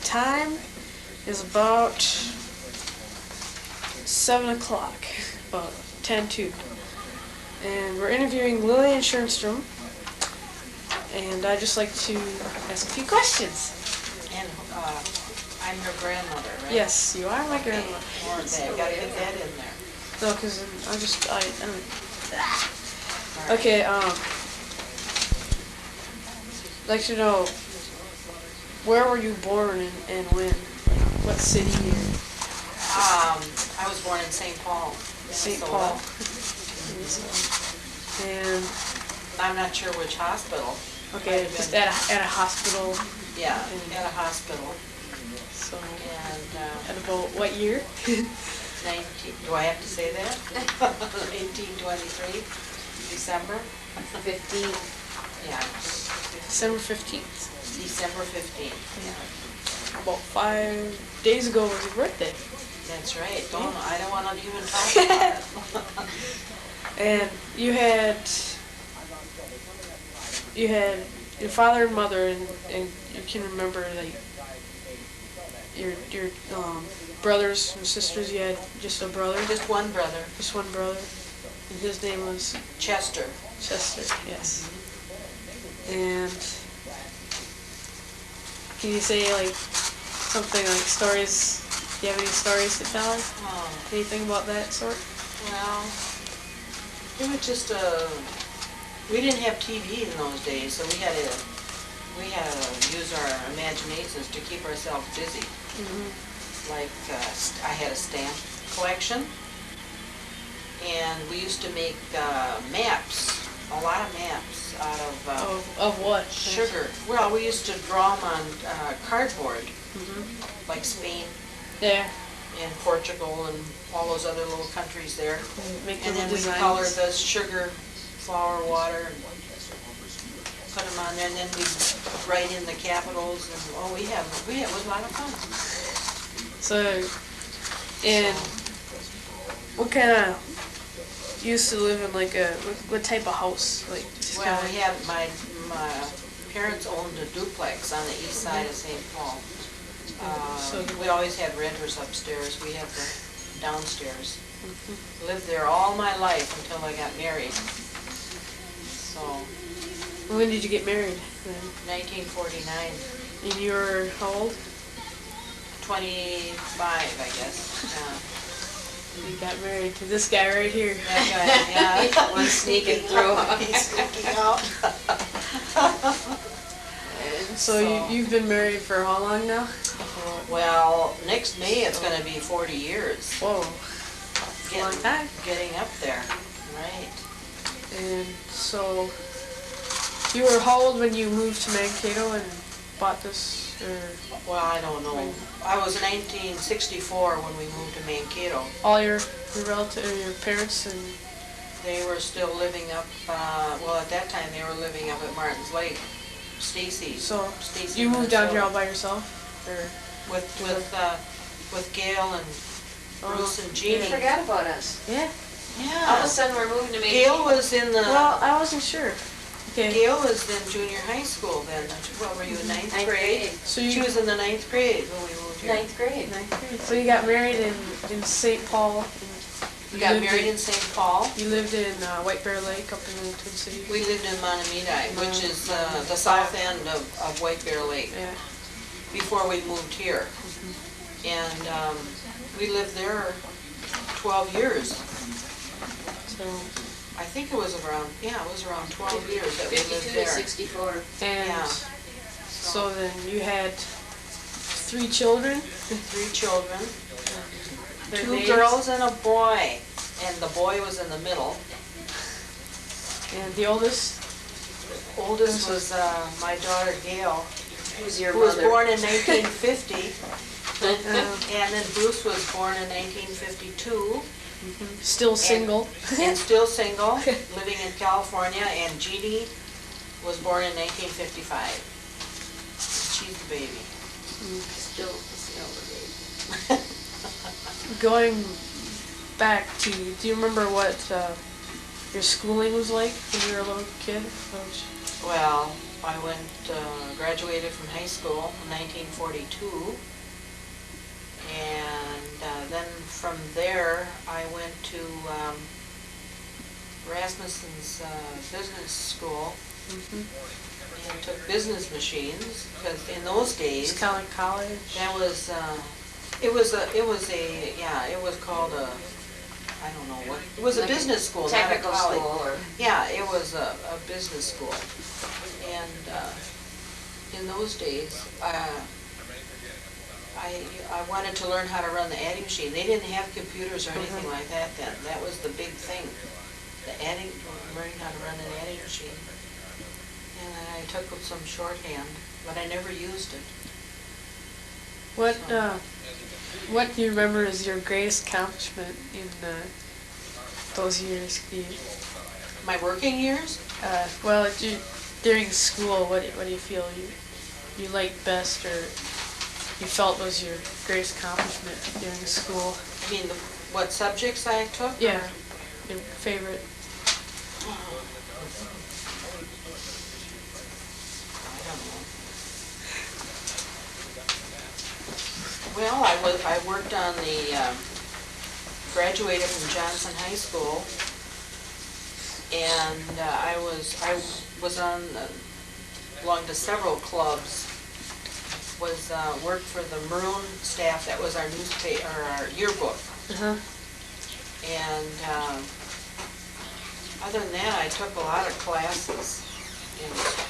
time is about 7 o'clock, about 10:02. And we're interviewing Lillian Stjernstrom. And I'd just like to ask a few questions. And I'm your grandmother, right? Yes, you are my grandmother. More than gotta get that in there. No, because I don't. Okay, I'd like to know, where were you born and when? What city? I was born in St. Paul, St. Minnesota. Paul. And I'm not sure which hospital. okay, just at a hospital. Yeah, at a hospital. So, And at about what year? 19, do I have to say that? 1923, December? 15. Yeah, December 15th. December 15th. Yeah. About 5 days ago was your birthday. That's right. I don't want to even talk about it. And you had your father and mother, and you can remember like your brothers and sisters. You had just a brother. Just one brother. Just one brother. And his name was Chester. Chester, yes. And can you say like something like stories? Do you have any stories to tell us? Anything about that sort? Well, it was just we didn't have TV in those days, so we had to use our imaginations to keep ourselves busy. Like I had a stamp collection, and we used to make maps, a lot of maps out Of what? sugar. Well, we used to draw them on cardboard, like Spain Yeah. and Portugal and all those other little countries there. Make And then we designs. colored the sugar, flour, water, and put them on there, and then we write in the capitals, and it was a lot of fun. So, and what kind of used to live in like what type of house? Like just Well, kinda, we had my parents owned a duplex on the east side of St. Paul. So- We always had renters upstairs. We had the downstairs. Lived there all my life until I got married. So, when did you get married? Then? 1949, And you were how old? 25, I guess. You got married to this guy right here. That guy, yeah. One sneaking through. He's sneaking out. So you've been married for how long now? Well, next May it's going to be 40 years. Whoa, a long time. Getting up there, right. And so you were how old when you moved to Mankato and bought this? Well, I don't know. I was 1964 when we moved to Mankato. All your relatives, your parents, and They were still living up, well, at that time they were living up at Martin's Lake. Stacy. so Stacy, you moved down here Minnesota. all by yourself, or With Gail and Bruce and You Jeannie. forgot about us. yeah? All of a Yeah. sudden, we're moving to Gail Mankato. was in the. Well, I wasn't sure. Okay. Gail was in junior high school then. What were you, in ninth grade? So She you was in the 9th grade when we moved here. Ninth grade. ninth grade. So you got married in St. Paul. We got married in St. Paul. You lived in White Bear Lake up in the Twin Cities. We lived in Montemita, which is the south end of White Bear Lake, Yeah. before we moved here. And we lived there 12 years. So I think it was around 12 years that we lived 52 to there. 64. and Yeah. so then you had 3 children. 3 children, Their 2 names? girls and a boy, and the boy was in the middle. And the oldest? Oldest was my daughter Gail, Who's your who was mother? born in 1950, Uh, and then Bruce was born in 1952, still single. and still single, living in California, and Jeannie was born in 1955. She's the baby. Still baby. Going back to, do you remember what your schooling was like when you were a little kid? Well, I graduated from high school in 1942. And then from there, I went to Rasmussen's business school and took business machines, because in those days, It's kind of like college. that was, it was called a, I don't know what, it was a Like a business school, not a technical college. school or? Yeah, it was a business school. And in those days, I wanted to learn how to run the adding machine. They didn't have computers or anything like that then. That was the big thing, learning how to run an adding machine. And then I took some shorthand, but I never used it. What do you remember as your greatest accomplishment in those years? My working years? Well, during school, what do you feel you liked best, or you felt was your greatest accomplishment during school? I mean, what subjects I took? Yeah, your favorite. I don't know. Well, I worked on graduated from Johnson High School, and I belonged to several clubs. Worked for the Maroon staff. That was our newspaper, or our yearbook. And other than that, I took a lot of classes,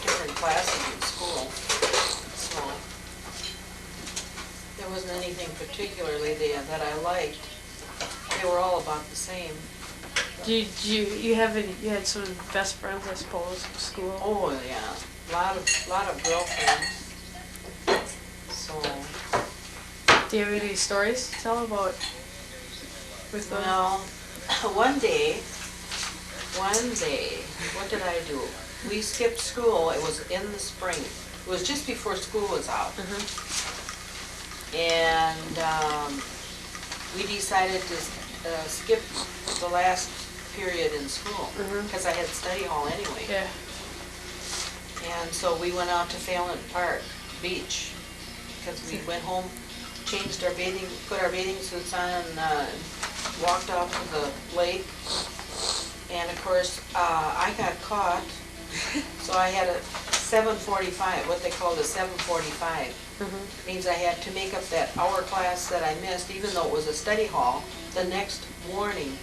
different classes in school. So there wasn't anything particularly there that I liked. They were all about the same. You had some best friends, I suppose, in school? Oh yeah, a lot of girlfriends. So. Do you have any stories to tell about with them? Well, one day, what did I do? We skipped school. It was in the spring. It was just before school was out. And we decided to skip the last period in school, because I had study hall anyway. Yeah. And so we went out to Fallon Park Beach, because we went home, changed our put our bathing suits on, and walked out to the lake. And of course, I got caught, so I had a 7:45, what they called a 7:45. Means I had to make up that hour class that I missed, even though it was a study hall, the next morning,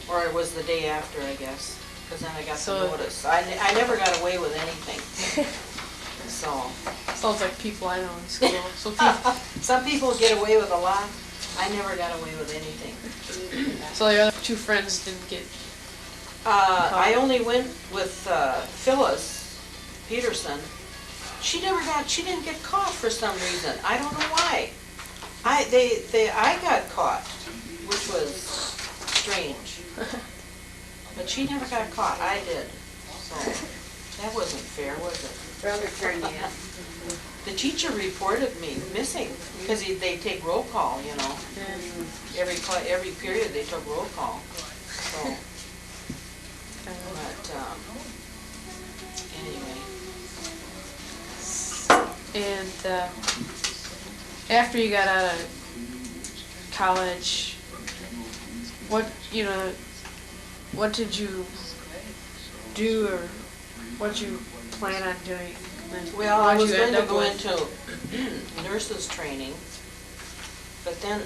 or it was the day after, I guess, because then I got the notice. I never got away with anything. So. Sounds like people I know in school. So some people get away with a lot. I never got away with anything. So your other two friends didn't get I only went with Phyllis Peterson. She didn't get caught for some reason. I don't know why. I got caught, which was strange. But she never got caught. I did. So that wasn't fair, was it? Brother turned you in. The teacher reported me missing, because they take roll call, you know. Every period they took roll call. So, but anyway. And after you got out of college, what did you do, or what did you plan on doing? Well, I was going to go into nurses training, but then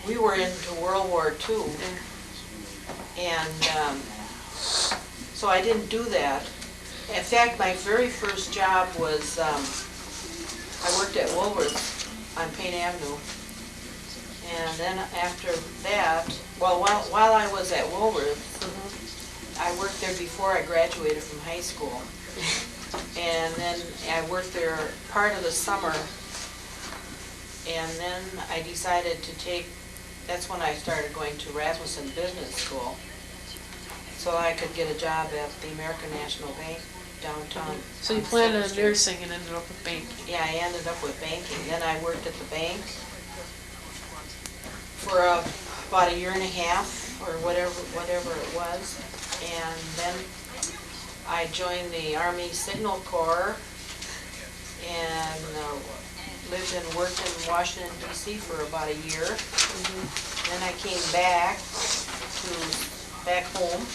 we were into World War II, and so I didn't do that. In fact, my very first job was, I worked at Woolworth's on Payne Avenue. And then after that, well, while I was at Woolworth, I worked there before I graduated from high school. And then I worked there part of the summer. And then I decided to that's when I started going to Rasmussen Business School, so I could get a job at the American National Bank downtown. So you planned on nursing and ended up with banking. Yeah, I ended up with banking. Then I worked at the bank for about a year and a half, or whatever it was. And then I joined the Army Signal Corps and lived and worked in Washington DC for about a year. Then I came back home.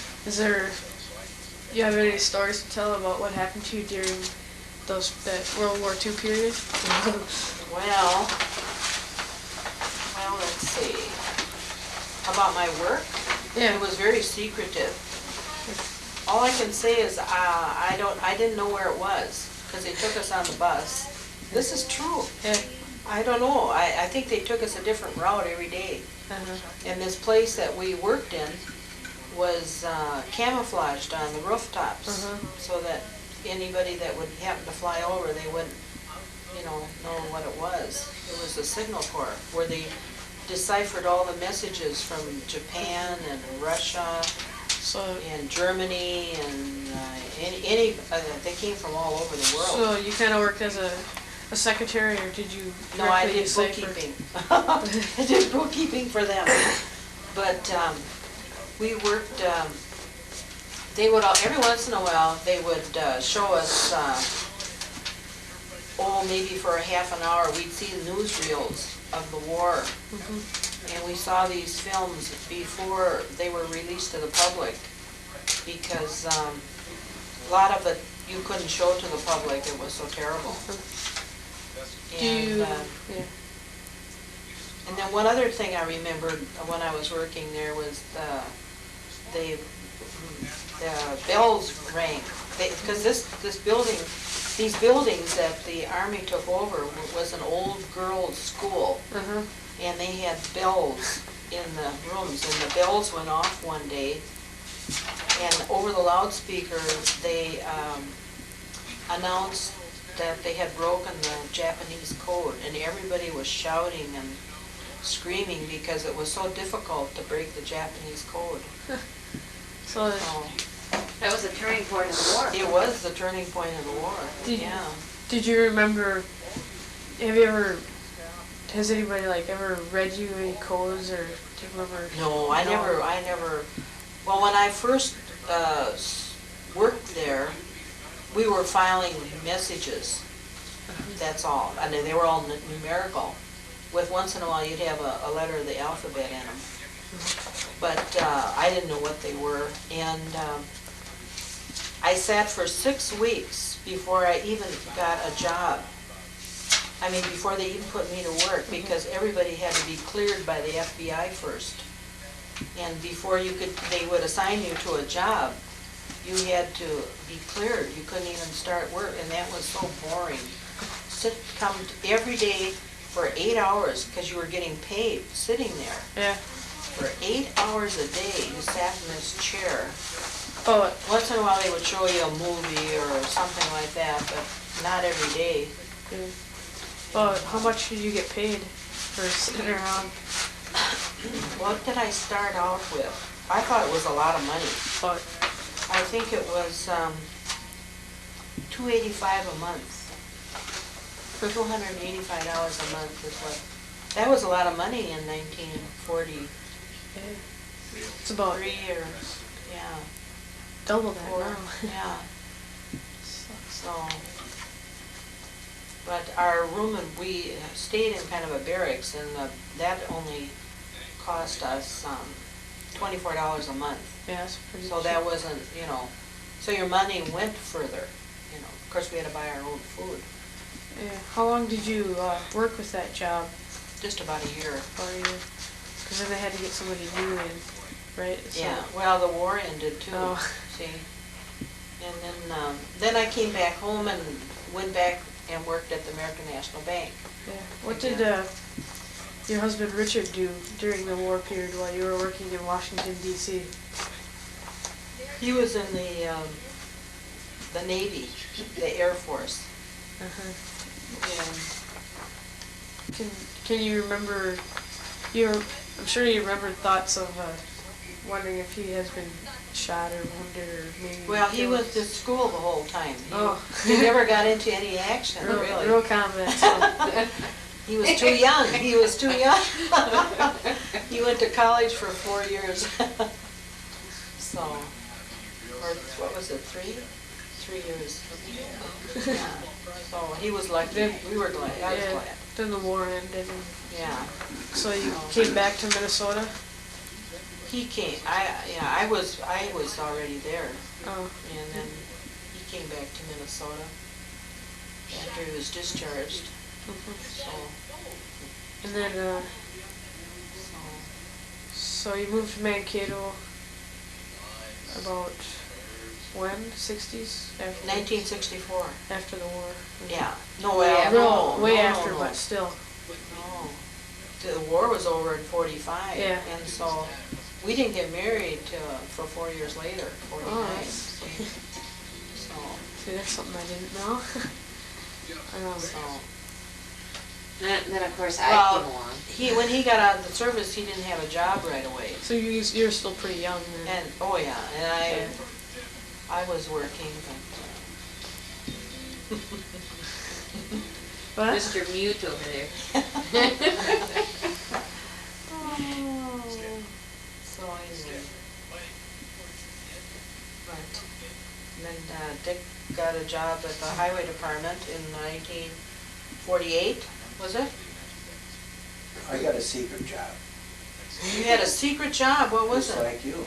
You have any stories to tell about what happened to you during that World War II period? Well, let's see. About my work? Yeah. It was very secretive. All I can say is I didn't know where it was because they took us on the bus. This is true. Yeah. I don't know. I think they took us a different route every day. And this place that we worked in was camouflaged on the rooftops so that anybody that would happen to fly over, they wouldn't, know what it was. It was the Signal Corps where they deciphered all the messages from Japan and Russia and Germany and they came from all over the world. So you kind of worked as a secretary, or did you? No, I directly did decipher? bookkeeping. I did bookkeeping for them. But we worked, they would, every once in a while, they would show us, maybe for a half an hour, we'd see newsreels of the war. And we saw these films before they were released to the public because a lot of it you couldn't show to the public. It was so terrible. And then one other thing I remembered when I was working there was the bells rang. Because these buildings that the Army took over was an old girls' school. And they had bells in the rooms, and the bells went off one day, and over the loudspeaker they announced that they had broken the Japanese code, and everybody was shouting and screaming because it was so difficult to break the Japanese code. So that was a turning point in the war. It was the turning point in the war. Did you remember? Has anybody ever read you any codes, or do you remember? No, I never. Well, when I first worked there, we were filing messages. That's all. I mean, they were all numerical. With once in a while, you'd have a letter of the alphabet in them. But I didn't know what they were, and I sat for 6 weeks before I even got a job. I mean, before they even put me to work, because everybody had to be cleared by the FBI first. And before they would assign you to a job, you had to be cleared. You couldn't even start work, and that was so boring. Come every day for 8 hours, because you were getting paid sitting there. Yeah. For 8 hours a day, you sat in this chair. Oh. Once in a while, they would show you a movie or something like that, but not every day. Yeah. Well, how much did you get paid for sitting around? What did I start out with? I thought it was a lot of money. But I think it was $285 a month. $285 a month is what. That was a lot of money in 1940. it's about 3 years. Yeah. double that now. Yeah. So. But our room, we stayed in kind of a barracks, and that only cost us $24 a month. Yeah, that's pretty So cheap. that wasn't, so your money went further. Of course, we had to buy our own food. Yeah. How long did you work with that job? Just about a year. About a year. Because then they had to get somebody new in, right? So, Yeah. Well, the war ended too. Oh. See. And then I came back home and went back and worked at the American National Bank. Yeah. What did your husband Richard do during the war period while you were working in Washington, D.C.? He was in the Navy, the Air Force. Can you remember? I'm sure you remember thoughts of wondering if he has been shot or wounded or maybe. Well, he was at school the whole time. He never got into any action, really. Real combat. So. He was too young. He was too young. He went to college for 4 years. So, or what was it, 3? 3 years. Yeah. So he was lucky. Then- We were glad. I was Yeah. glad. Then the war ended, and Yeah. so you came back to Minnesota? He came. I was already there, Oh, and then he came back to Minnesota after he was discharged. mhm. So, And then, so so you moved to Mankato about when? 60s? After, 1964. after the war? Yeah. No, Yeah. well, no, Way no, after, no, but still. no. The war was over in 45. Yeah. And so we didn't get married for 4 years later, 49. Oh, that's- So, See, that's something I didn't know. so. Then, of course, I Well, came along. when he got out of the service, he didn't have a job right away. So you're still pretty young then. And, oh yeah, and Yeah. I was working, What? Mr. Mute over there. oh, so anyway. But, then Dick got a job at the highway department in 1948, was it? I got a secret job, You had a secret job, what was just it? like you,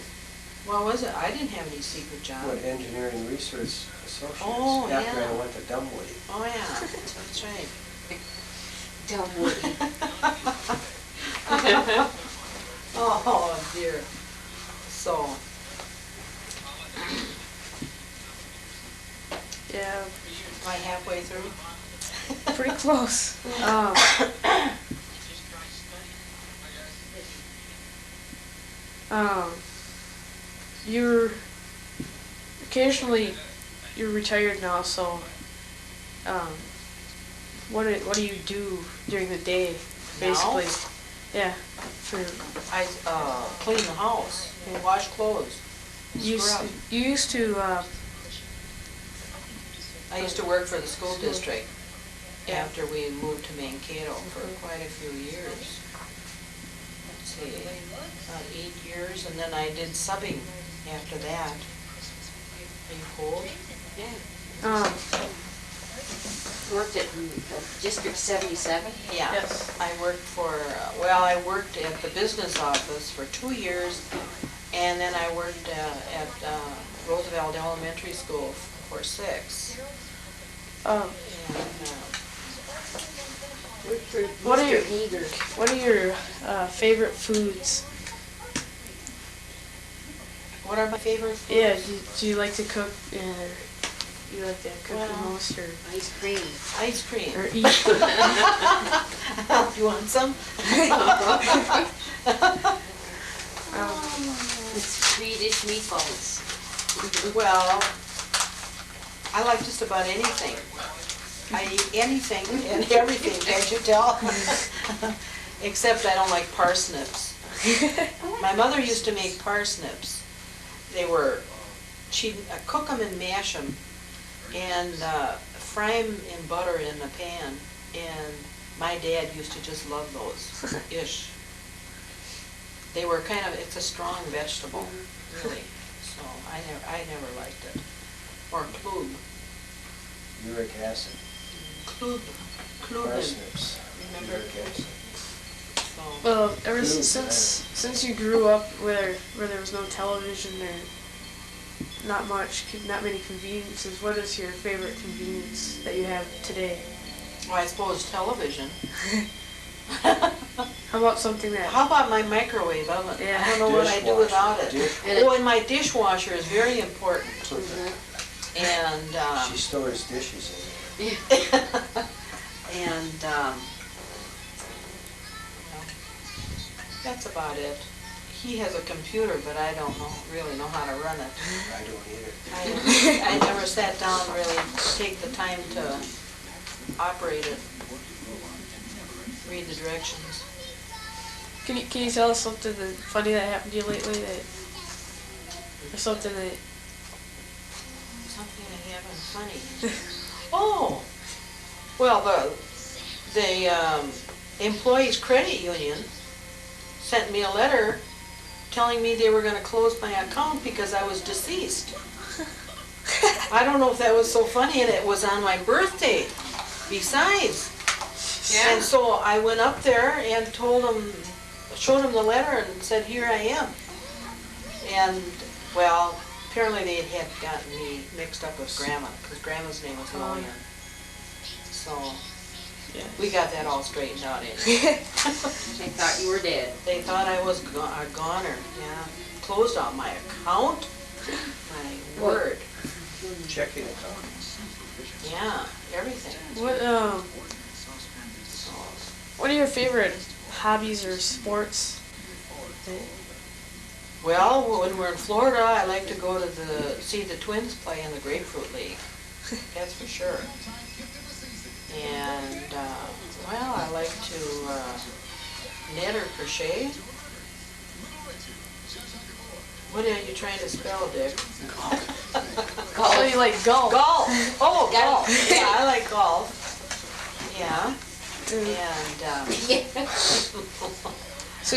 What was it? I didn't have any secret job. with Engineering Research Associates, Oh, after I yeah. went to Dunwoody. Oh yeah, that's right. Don't worry. Oh dear. So, Yeah, am I halfway through? pretty close. You're occasionally you're retired now, so what do you do during the day, basically? Yeah, for I clean the house, Yeah. wash clothes, scrub. you used to I used to work for the school School. district Yeah. after we moved to Mankato for Mhm. quite a few years. Let's see, about 8 years, and then I did subbing after that. Are you cold? Yeah. Worked at District 77. Yeah. Yes. I worked for, I worked at the business office for 2 years, and then I worked at Roosevelt Elementary School for 6. And, Worked for What are Mr. your- Eager. what are your favorite foods? what are my favorite foods? Yeah, do you like to cook? You like to cook the Well- most, or Ice cream. Ice cream. eat? You want some? It's Swedish meatballs. Well, I like just about anything. I eat anything and everything, can't you tell? Except I don't like parsnips. My mother used to make parsnips. She'd cook them and mash them and fry them in butter in the pan. And my dad used to just love those, ish. They were it's a strong vegetable, really. So I never liked it. Or klub. Uric acid, Klub. parsnips, Remember? uric acid. So, Well, ever Food, since you grew up where there was no television or not many conveniences, what is your favorite convenience that you have today? well, I suppose television. How about something that? How about my microwave oven? Yeah. I don't know what I'd do without it. Dishwasher. Oh, and my dishwasher is very important. And, She stores dishes in it. and, that's about it. He has a computer, but I don't really know how to run it. I don't either. I never sat down really to take the time to operate it, read the directions. Can you tell us something funny that happened to you lately, or something that? Something I haven't funny. Oh, well, the Employees Credit Union sent me a letter telling me they were going to close my account because I was deceased. I don't know if that was so funny, and it was on my birthday, besides. And so I went up there and showed him the letter and said, here I am. And, well, apparently they had gotten me mixed up with Grandma, because Grandma's name was Lillian. So, Yeah. we got that all straightened out anyway. They thought you were dead. They thought I was a goner, yeah. Closed on my account, my word, Checking account. yeah, everything. What are your favorite hobbies or sports? Well, when we're in Florida, I like to go to see the Twins play in the Grapefruit League. That's for sure. And, well, I like to knit or crochet. What are you trying to spell, Dick? Oh, you like golf? Golf! Oh, Golf. golf! Yeah, I like golf. Yeah. And, So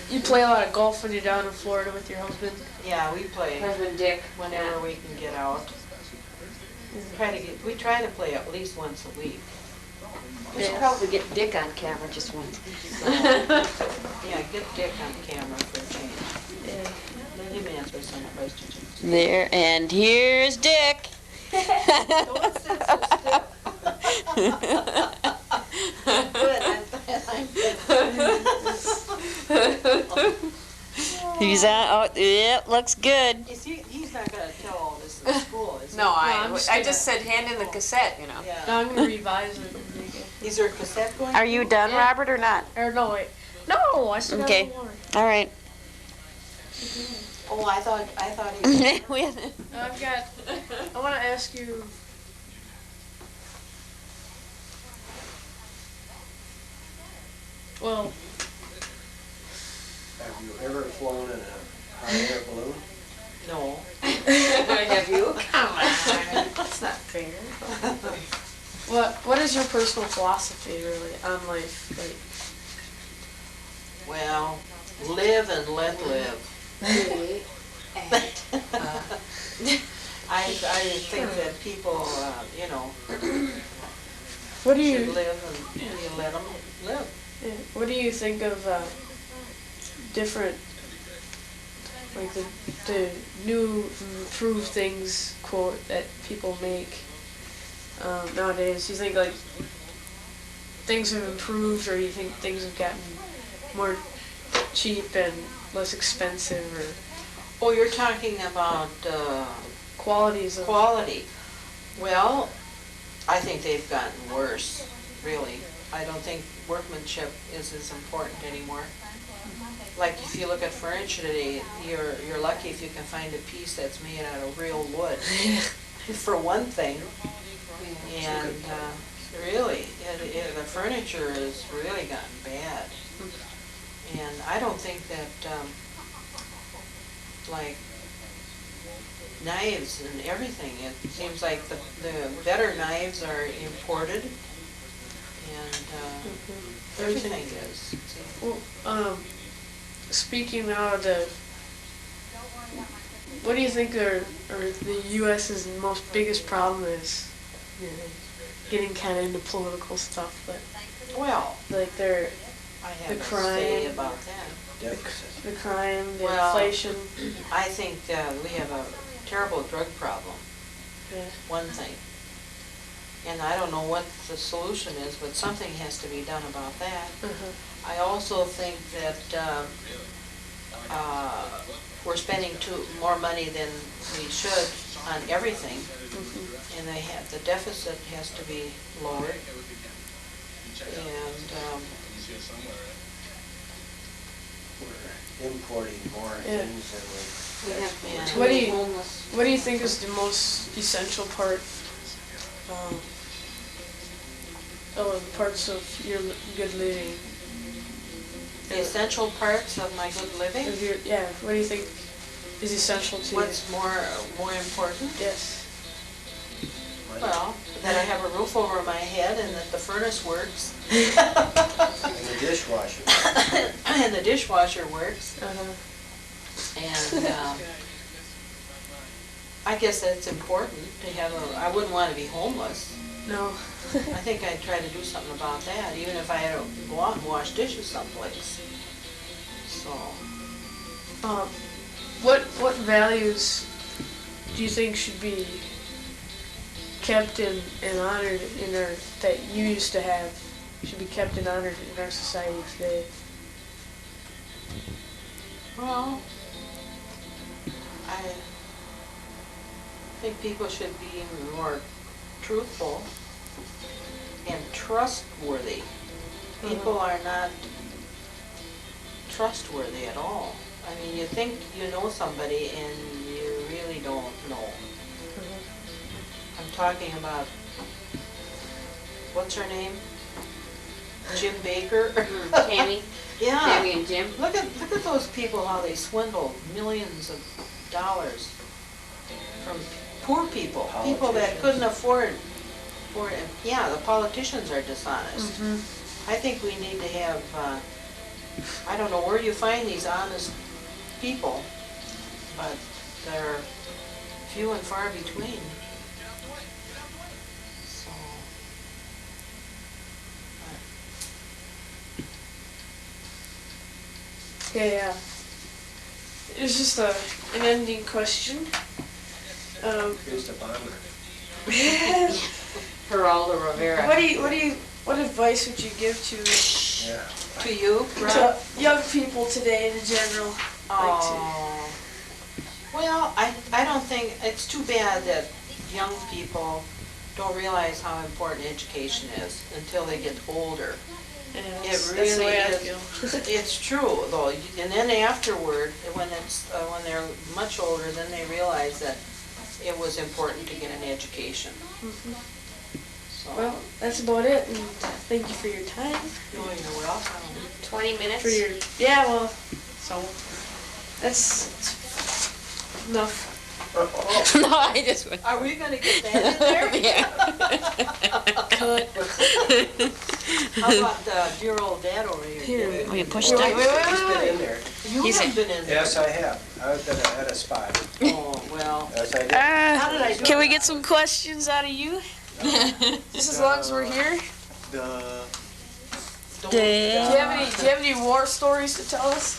you play a lot of golf when you're down in Florida with your husband? yeah, we play Husband Dick. whenever we can get out. We try to play at least once a week. We should probably get Dick on camera just once. So, yeah, get Dick on camera for a change. Yeah. Let him answer some questions. There, and here's Dick. Don't sit so stiff. Good, I'm good. He's on. Oh, yep, looks good. He's not gonna tell all this in school, is he? No, I'm just gonna- said hand in the cassette, you know. No, Yeah. I'm gonna revise it. And make it. Is there a cassette going? Are you done, Yeah. Robert, or not? Or no, wait. No, I still Okay. have one more. All right. Oh, I thought he. I've got. I want to ask you. Well, Have you ever flown in a hot air balloon? No. Have you? Come on, that's not fair. what is your personal philosophy really on life? Like, Well, live and let live. I think that people, you know, what do should you live and you let them live. what do you think of different, like the new improved things quote that people make nowadays? Do you think like things have improved, or do you think things have gotten more cheap and less expensive, or Oh, you're talking about qualities of quality. Well, I think they've gotten worse, really. I don't think workmanship is as important anymore. Like if you look at furniture today, you're lucky if you can find a piece that's made out of real wood, for one thing. And really, the furniture has really gotten bad. And I don't think that, like, knives and everything, it seems like the better knives are imported, and everything is. Well, speaking now of the, what do you think or the U.S.'s most biggest problem is? You know, getting kind of into political stuff, but Well, like they're I have The to say crime. about that. Deficit. the crime, the Well, inflation. I think we have a terrible drug problem, Yeah. one thing. And I don't know what the solution is, but something has to be done about that. I also think that we're spending more money than we should on everything, and the deficit has to be lowered. And We're importing more Yeah. things than we. We have Yeah. too What do many you- homeless. What do you think is the most essential part? Parts of your good living. the essential parts of my good living, Of your, yeah. What do you think is essential to what's more important? you? Yes. Well, that I have a roof over my head and that the furnace works And the dishwasher. and the dishwasher works. Uh-huh. And I guess that's important to have I wouldn't want to be homeless. No. I think I'd try to do something about that, even if I had to go out and wash dishes someplace. So, What values do you think should be kept and honored in our that you used to have should be kept and honored in our society today? well, I think people should be more truthful and trustworthy. People are not trustworthy at all. I mean, you think you know somebody and you really don't know. I'm talking about, what's her name? Jim Baker? Tammy, Yeah. Tammy and Jim. Look at those people, how they swindle millions of dollars from poor people, people that couldn't afford it. Yeah, the politicians are dishonest. I think we need to have, I don't know where you find these honest people, but they're few and far between. So, Yeah. It's just an ending question. Here's the bomber. Geraldo Rivera. What advice would you give to Yeah. to you, Rob? to young people today in general? Oh, well, I don't think, it's too bad that young people don't realize how important education is until they get older. Yeah, It that's the really way I is. feel. It's true, though, and then afterward, when they're much older, then they realize that it was important to get an education. So, Well, that's about it, and thank you for your time. you're welcome. 20 minutes? For your so that's enough. No, I just went. Are we gonna get that in there? Yeah. Cut. How about dear old dad over here? Here. Oh, you pushed Wait, it? wait, He's been wait. in there. You He's haven't been in there. Yes, I have. I've been at a spot. Oh, well, Yes, I did. how did I do Can we that? get some questions out of you? Just as long as we're here. Don't- Do you have any war stories to tell us?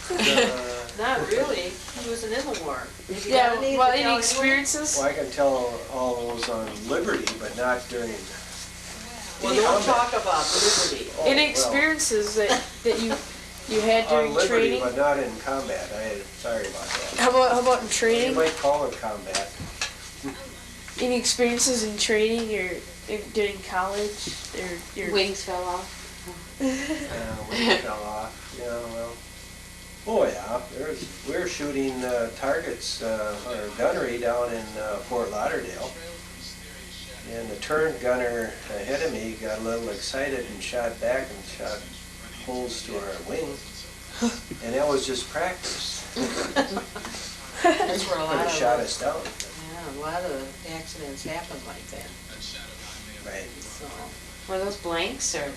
Not really. He wasn't in the war. Have you Yeah, got any well, to tell any anyone? experiences? Well, I can tell all those on Liberty, but not during. Well, don't talk about liberty. Oh, Any well, experiences that you had on during Liberty, training? but not in combat. Sorry about that. How about in You training? might call it combat. Any experiences in training or during college or your Wings fell off. When it fell off, yeah, well. Oh, yeah, we were shooting targets, or gunnery down in Fort Lauderdale. And the turret gunner ahead of me got a little excited and shot back and shot holes through our wing. And that was just practice. That's where a Could lot have shot of, us down. yeah, a lot of accidents happen like that, Right. so. Were those blanks or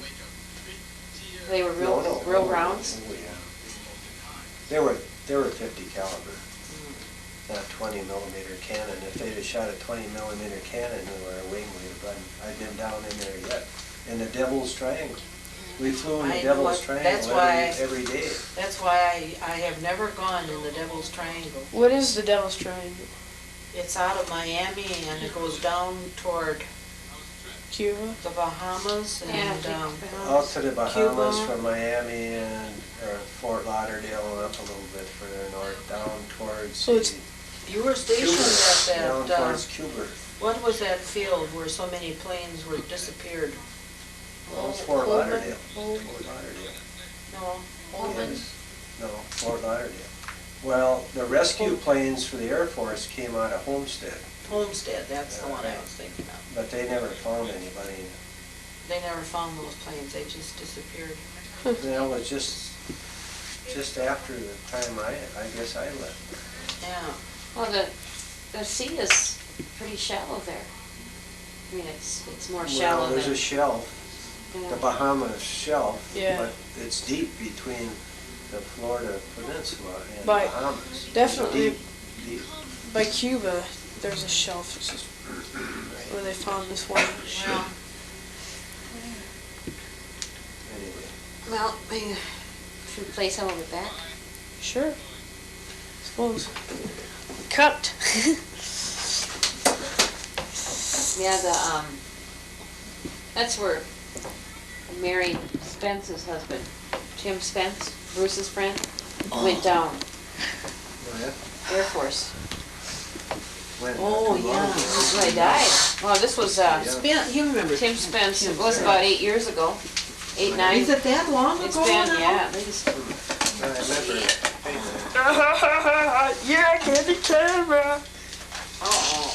they were No, real rounds? Oh, yeah. They were 50 caliber, not 20 millimeter cannon. If they'd have shot a 20 millimeter cannon into our wing, I'd been down in there yet. In the Devil's Triangle. We flew in the I know Devil's what- Triangle that's why- every day. That's why I have never gone in the Devil's Triangle. What is the Devil's Triangle? It's out of Miami and it goes down toward Cuba? the Bahamas Yeah, I and, think um, Out to the Bahamas Cuba. from Miami or Fort Lauderdale and up a little bit further north, down towards So it's- you were stationed Cuba, at down that, towards Cuba. what was that field where so many planes were disappeared? Well, it's Fort Coleman? Lauderdale. Coleman? Fort Lauderdale. No, Holman. Yes. No, Fort Lauderdale. Well, the rescue planes for the Air Force came out of Homestead, Homestead, that's the one I was thinking of. but they never found anybody. They never found those planes, they just disappeared. Well, it was just after the time I guess I left. Yeah, Well, the sea is pretty shallow there. I mean, it's more shallow Well, there's than. a shelf, Yeah. the Bahamas shelf, Yeah. but it's deep between the Florida Peninsula and By- Bahamas. definitely. Deep, deep. By Cuba, there's a shelf, it's just where they found this one. Well, Anyway, Well, maybe should we play some of it back? Sure. Suppose. Cut. Yeah, that's where Mary Spence's husband, Tim Spence, Bruce's friend, went down, oh yeah? Air Force. When, Oh, too long yeah. ago. This is when he died. Well, this was, You remember. Tim Spence, Tim it was Spence. about 8 years ago, 8, 9. Is it that long ago It's been, now? yeah, at least. I remember. Yeah, candy camera. Uh-oh.